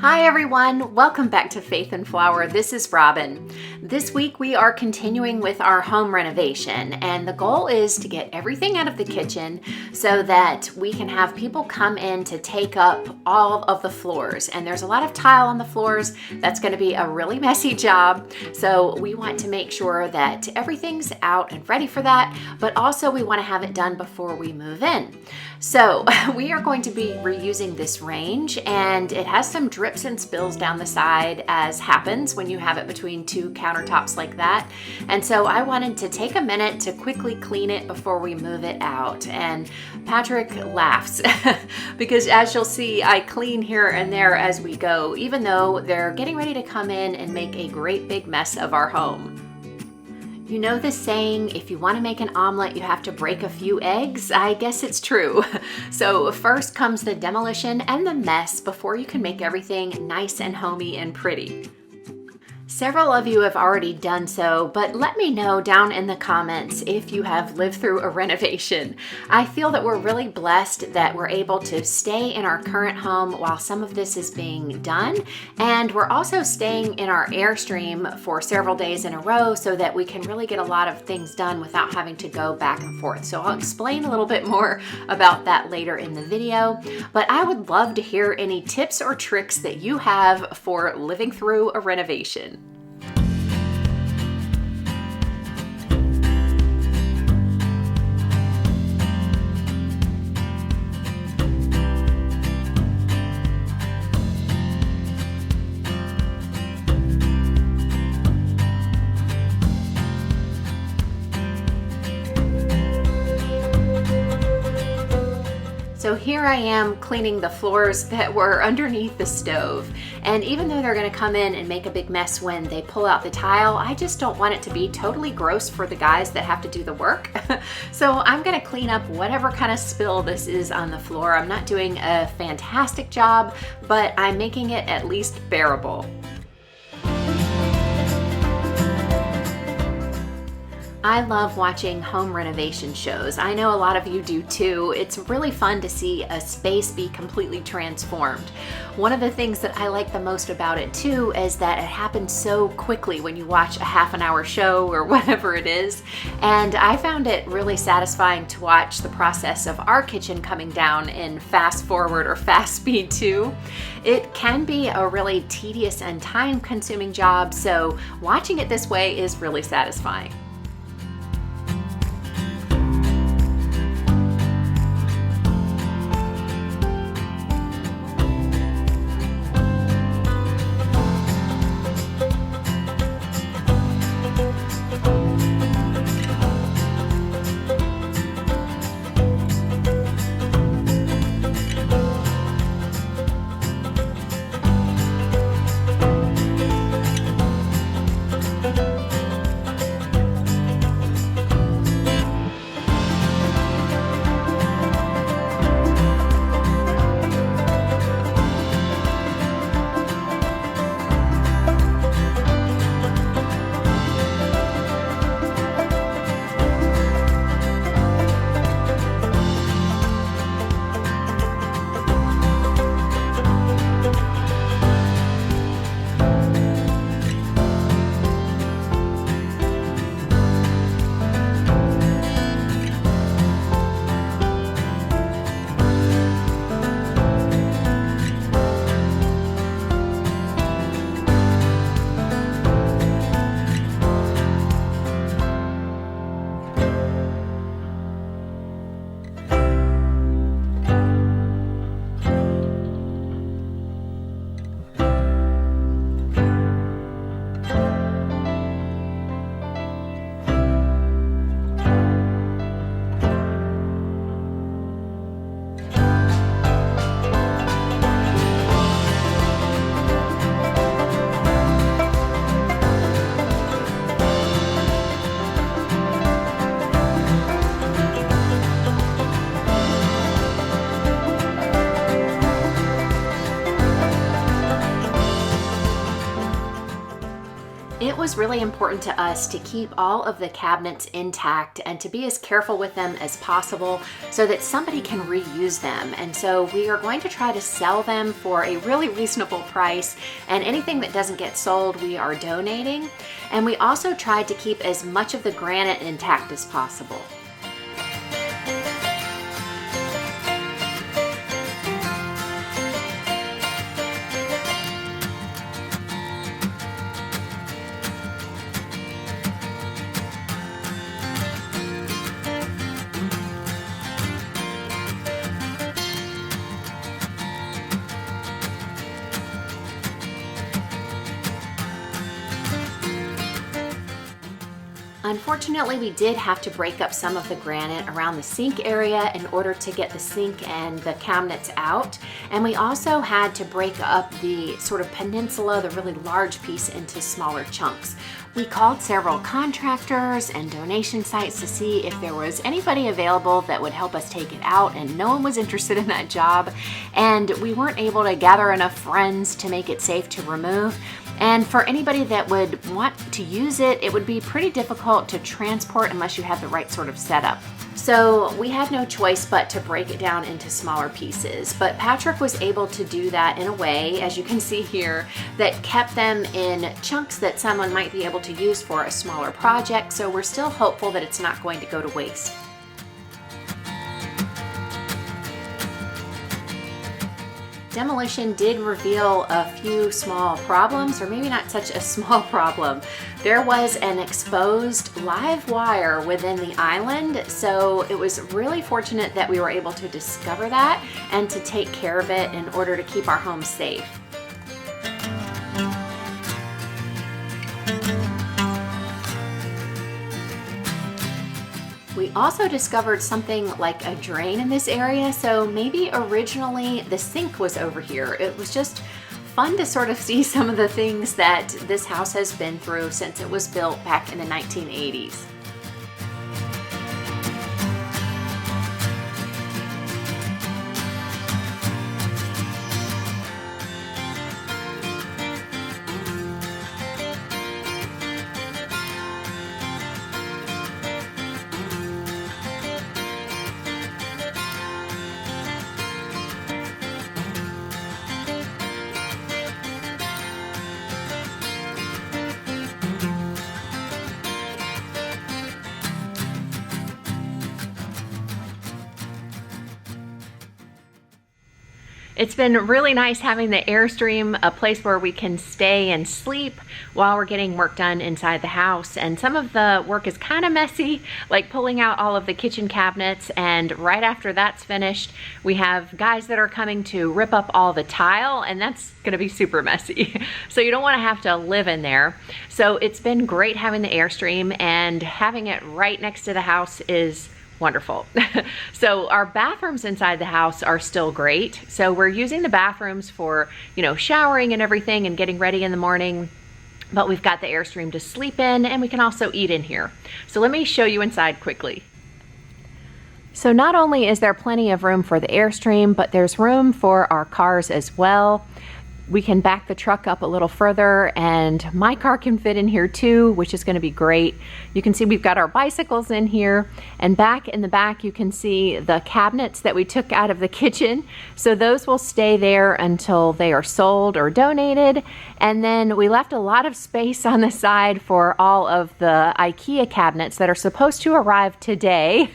Hi everyone, welcome back to Faith and Flour. This is Robin. This week we are continuing with our home renovation, and the goal is to get everything out of the kitchen so that we can have people come in to take up all of the floors. And there's a lot of tile on the floors. That's going to be a really messy job. So we want to make sure that everything's out and ready for that, but also we want to have it done before we move in. So we are going to be reusing this range, and it has some drips and spills down the side, as happens when you have it between two countertops like that. And so I wanted to take a minute to quickly clean it before we move it out. And Patrick laughs because, as you'll see, I clean here and there as we go, even though they're getting ready to come in and make a great big mess of our home. You know the saying, if you want to make an omelet, you have to break a few eggs? I guess it's true. So first comes the demolition and the mess before you can make everything nice and homey and pretty. Several of you have already done so, but let me know down in the comments if you have lived through a renovation. I feel that we're really blessed that we're able to stay in our current home while some of this is being done, and we're also staying in our Airstream for several days in a row so that we can really get a lot of things done without having to go back and forth. So I'll explain a little bit more about that later in the video, but I would love to hear any tips or tricks that you have for living through a renovation. So here I am cleaning the floors that were underneath the stove. And even though they're gonna come in and make a big mess when they pull out the tile, I just don't want it to be totally gross for the guys that have to do the work. So I'm gonna clean up whatever kind of spill this is on the floor. I'm not doing a fantastic job, but I'm making it at least bearable. I love watching home renovation shows. I know a lot of you do too. It's really fun to see a space be completely transformed. One of the things that I like the most about it too is that it happens so quickly when you watch a half-an-hour show or whatever it is. And I found it really satisfying to watch the process of our kitchen coming down in fast forward or fast speed too. It can be a really tedious and time-consuming job, so watching it this way is really satisfying. It was really important to us to keep all of the cabinets intact and to be as careful with them as possible so that somebody can reuse them. And so we are going to try to sell them for a really reasonable price, and anything that doesn't get sold we are donating. And we also tried to keep as much of the granite intact as possible. Unfortunately, we did have to break up some of the granite around the sink area in order to get the sink and the cabinets out. And we also had to break up the sort of peninsula, the really large piece, into smaller chunks. We called several contractors and donation sites to see if there was anybody available that would help us take it out, and no one was interested in that job. And we weren't able to gather enough friends to make it safe to remove. And for anybody that would want to use it, it would be pretty difficult to transport unless you have the right sort of setup. So we had no choice but to break it down into smaller pieces. But Patrick was able to do that in a way, as you can see here, that kept them in chunks that someone might be able to use for a smaller project. So we're still hopeful that it's not going to go to waste. Demolition did reveal a few small problems, or maybe not such a small problem. There was an exposed live wire within the island, so it was really fortunate that we were able to discover that and to take care of it in order to keep our home safe. We also discovered something like a drain in this area, so maybe originally the sink was over here. It was just fun to sort of see some of the things that this house has been through since it was built back in the 1980s. It's been really nice having the Airstream, a place where we can stay and sleep while we're getting work done inside the house. And some of the work is kind of messy, like pulling out all of the kitchen cabinets. And right after that's finished, we have guys that are coming to rip up all the tile, and that's gonna be super messy. So you don't wanna have to live in there. So it's been great having the Airstream, and having it right next to the house is wonderful. So our bathrooms inside the house are still great. So we're using the bathrooms for, showering and everything and getting ready in the morning. But we've got the Airstream to sleep in, and we can also eat in here. So let me show you inside quickly. So not only is there plenty of room for the Airstream, but there's room for our cars as well. We can back the truck up a little further, and my car can fit in here too, which is going to be great. You can see we've got our bicycles in here, and back in the back you can see the cabinets that we took out of the kitchen. So those will stay there until they are sold or donated. And then we left a lot of space on the side for all of the IKEA cabinets that are supposed to arrive today.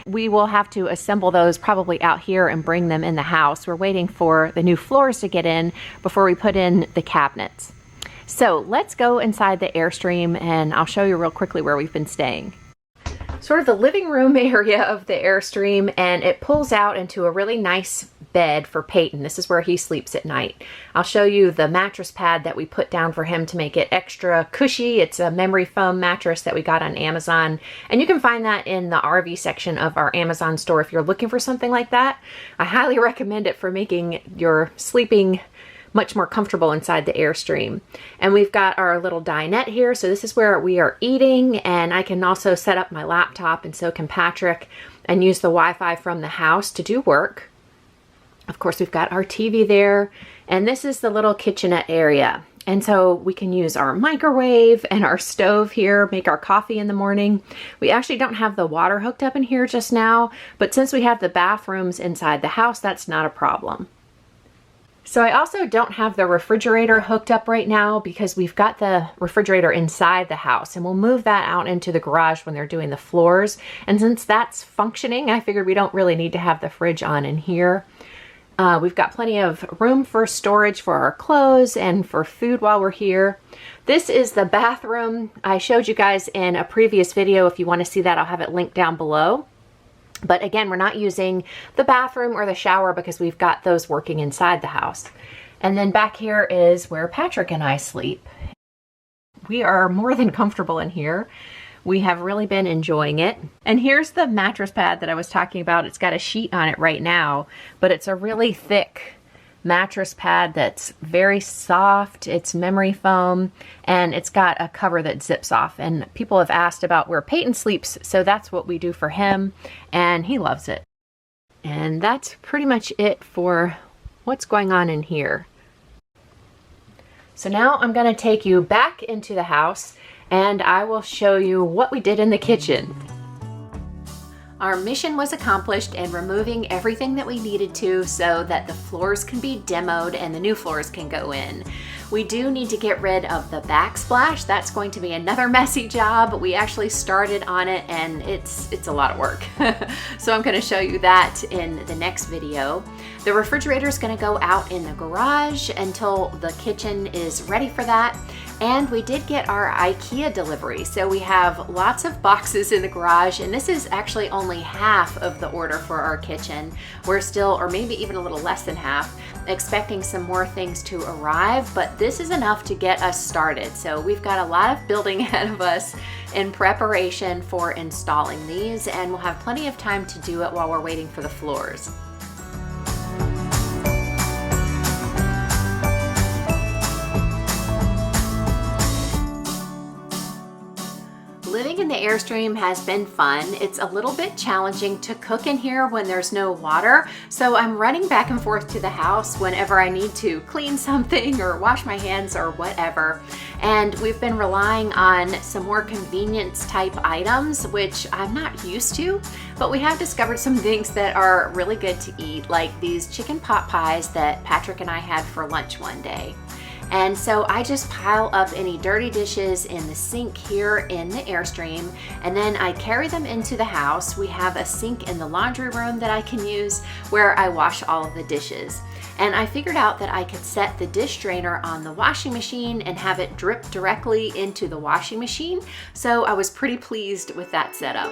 We will have to assemble those probably out here and bring them in the house. We're waiting for the new floors to get in before we put in the cabinets. So let's go inside the Airstream, and I'll show you real quickly where we've been staying. Sort of the living room area of the Airstream, and it pulls out into a really nice bed for Peyton. This is where he sleeps at night. I'll show you the mattress pad that we put down for him to make it extra cushy. It's a memory foam mattress that we got on Amazon, and you can find that in the RV section of our Amazon store if you're looking for something like that. I highly recommend it for making your sleeping much more comfortable inside the Airstream. And we've got our little dinette here, so this is where we are eating, and I can also set up my laptop, and so can Patrick, and use the Wi-Fi from the house to do work. Of course, we've got our TV there, and this is the little kitchenette area. And so we can use our microwave and our stove here, make our coffee in the morning. We actually don't have the water hooked up in here just now, but since we have the bathrooms inside the house, that's not a problem. So I also don't have the refrigerator hooked up right now because we've got the refrigerator inside the house, and we'll move that out into the garage when they're doing the floors. And since that's functioning, I figured we don't really need to have the fridge on in here. We've got plenty of room for storage for our clothes and for food while we're here. This is the bathroom. I showed you guys in a previous video. If you want to see that, I'll have it linked down below. But again, we're not using the bathroom or the shower because we've got those working inside the house. And then back here is where Patrick and I sleep. We are more than comfortable in here. We have really been enjoying it. And here's the mattress pad that I was talking about. It's got a sheet on it right now, but it's a really thick mattress pad that's very soft. It's memory foam, and it's got a cover that zips off. And people have asked about where Peyton sleeps, so that's what we do for him, and he loves it. And that's pretty much it for what's going on in here. So now I'm going to take you back into the house and I will show you what we did in the kitchen. Our mission was accomplished in removing everything that we needed to so that the floors can be demoed and the new floors can go in. We do need to get rid of the backsplash. That's going to be another messy job. We actually started on it and it's a lot of work. So I'm going to show you that in the next video. The refrigerator is going to go out in the garage until the kitchen is ready for that. And we did get our IKEA delivery. So we have lots of boxes in the garage, and this is actually only half of the order for our kitchen. We're still, or maybe even a little less than half, expecting some more things to arrive, but this is enough to get us started. So we've got a lot of building ahead of us in preparation for installing these, and we'll have plenty of time to do it while we're waiting for the floors. Living in the Airstream has been fun. It's a little bit challenging to cook in here when there's no water, so I'm running back and forth to the house whenever I need to clean something or wash my hands or whatever. And we've been relying on some more convenience type items, which I'm not used to, but we have discovered some things that are really good to eat, like these chicken pot pies that Patrick and I had for lunch one day. And so I just pile up any dirty dishes in the sink here in the Airstream, and then I carry them into the house. We have a sink in the laundry room that I can use where I wash all of the dishes. And I figured out that I could set the dish drainer on the washing machine and have it drip directly into the washing machine. So I was pretty pleased with that setup.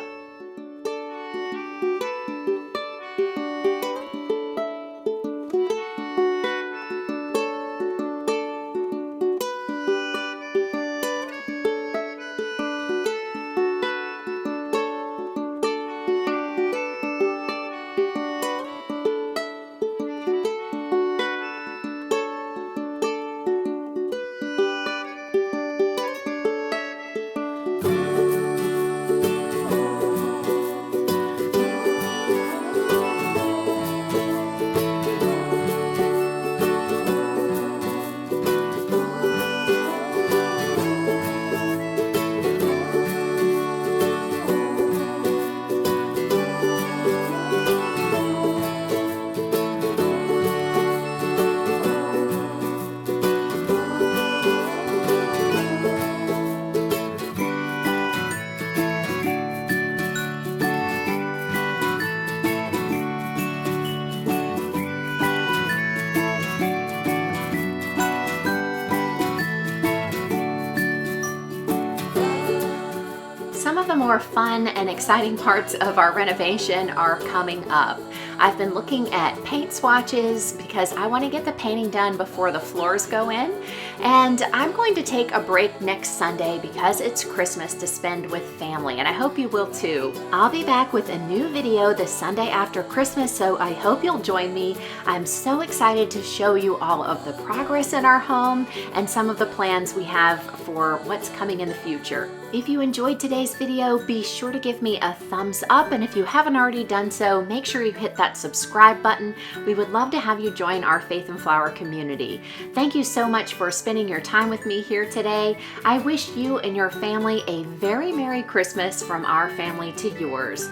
Some of the more fun and exciting parts of our renovation are coming up. I've been looking at paint swatches because I want to get the painting done before the floors go in. And I'm going to take a break next Sunday because it's Christmas to spend with family, and I hope you will too. I'll be back with a new video the Sunday after Christmas, so I hope you'll join me. I'm so excited to show you all of the progress in our home and some of the plans we have for what's coming in the future. If you enjoyed today's video, be sure to give me a thumbs up, and if you haven't already done so, make sure you hit that that subscribe button. We would love to have you join our Faith and Flour community. Thank you so much for spending your time with me here today. I wish you and your family a very Merry Christmas from our family to yours.